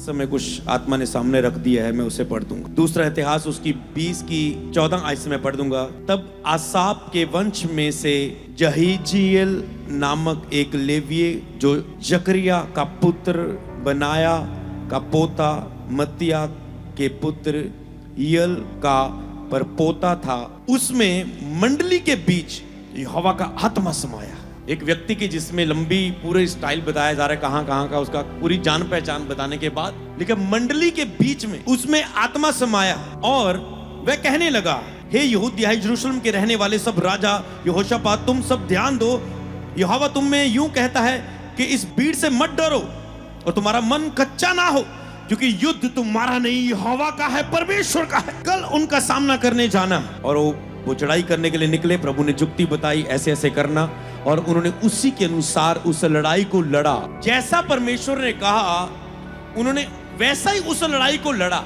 समय कुछ आत्मा ने सामने रख दिया है, मैं उसे पढ़ दूंगा। दूसरा इतिहास उसकी 20 की 14 आयत से मैं पढ़ दूंगा। तब आसाप के वंश में से जहीजियल नामक एक लेवीय जो जकरिया का पुत्र, बनाया का पोता, मत्तिया के पुत्र यल का परपोता था, उसमें मंडली के बीच यहोवा का आत्मा समाया। एक व्यक्ति की जिसमें लंबी पूरे स्टाइल बताया जा रहा है, कहां कहां का उसका पूरी जान पहचान बताने के बाद, लेकिन मंडली के बीच में उसमें आत्मा समाया और वह कहने लगा, हे यहूदिया, यरूशलेम के रहने वाले सब राजा यहोशापात, तुम सब ध्यान दो। यहोवा तुम में यूं कहता है कि इस भीड़ से मत डरो और तुम्हारा मन कच्चा ना हो, क्योंकि युद्ध तुम्हारा नहीं यहोवा का है, परमेश्वर का है। कल उनका सामना करने जाना। और वो चढ़ाई करने के लिए निकले। प्रभु ने जुक्ति बताई, ऐसे ऐसे करना, और उन्होंने उसी के अनुसार उस लड़ाई को लड़ा। जैसा परमेश्वर ने कहा उन्होंने वैसा ही उस लड़ाई को लड़ा।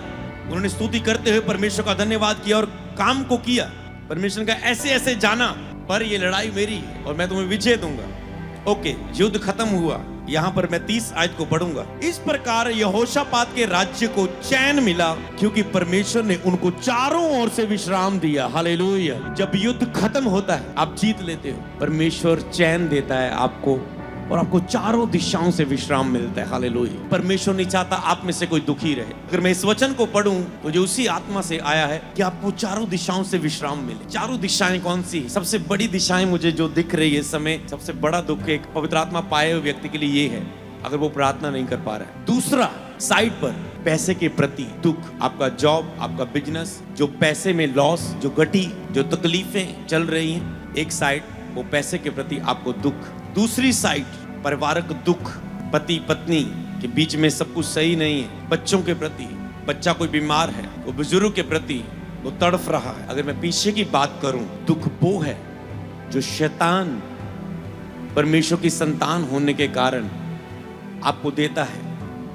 उन्होंने स्तुति करते हुए परमेश्वर का धन्यवाद किया और काम को किया। परमेश्वर का ऐसे ऐसे जाना, पर ये लड़ाई मेरी है और मैं तुम्हें विजय दूंगा। ओके, युद्ध खत्म हुआ। यहां पर मैं 30 आयत को पढ़ूंगा। इस प्रकार यहोशापात के राज्य को चैन मिला, क्योंकि परमेश्वर ने उनको चारों ओर से विश्राम दिया। हालेलुया। जब युद्ध खत्म होता है, आप जीत लेते हो, परमेश्वर चैन देता है आपको और आपको चारों दिशाओं से विश्राम मिलता है। हालेलुया। परमेश्वर नहीं चाहता आप में से कोई दुखी रहे। अगर मैं इस वचन को पढ़ूं तो जो उसी आत्मा से आया है कि आपको चारों दिशाओं से विश्राम मिले। चारों दिशाएं कौन सी? सबसे बड़ी दिशाएं मुझे जो दिख रही है इस समय, सबसे बड़ा दुख एक पवित्र आत्मा पाए हुए व्यक्ति के लिए ये है, अगर वो प्रार्थना नहीं कर पा रहा है। दूसरा, साइड पर पैसे के प्रति दुख, आपका जॉब, आपका बिजनेस, जो पैसे में लॉस, जो घटी, जो तकलीफें चल रही हैं, एक साइड वो पैसे के प्रति आपको दुख। दूसरी साइड पारिवारिक दुख, पति पत्नी के बीच में सब कुछ सही नहीं है, बच्चों के प्रति, बच्चा कोई बीमार है, वो बुजुर्ग के प्रति वो तड़फ रहा है। अगर मैं पीछे की बात करूं, दुख वो है जो शैतान परमेश्वर की संतान होने के कारण आपको देता है।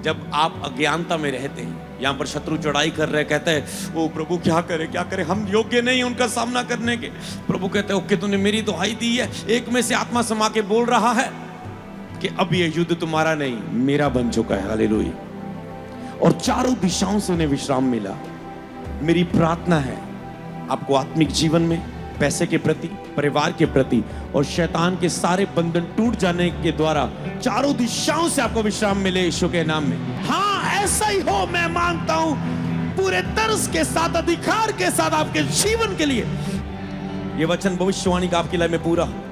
जब आप अज्ञानता में रहते हैं, यहाँ पर शत्रु चढ़ाई कर रहे, कहते हैं ओ प्रभु क्या करे, हम योग्य नहीं हैं उनका सामना करने के। प्रभु कहते हैं ओके, तूने मेरी दुहाई दी है। एक में से आत्मा समा के बोल रहा है कि अब ये युद्ध तुम्हारा नहीं, मेरा बन चुका है। हालेलुया। और चारों दिशाओं से उन्हें विश्राम मिला। मेरी प्रार्थना है आपको आत्मिक जीवन में पैसे के प्रति, परिवार के प्रति और शैतान के सारे बंधन टूट जाने के द्वारा चारों दिशाओं से आपको विश्राम मिले यीशु के नाम में। हाँ, ऐसा ही हो, मैं मांगता हूं पूरे तर्स के साथ, अधिकार के साथ आपके जीवन के लिए ये वचन भविष्यवाणी का आपकी लाइफ में पूरा हो।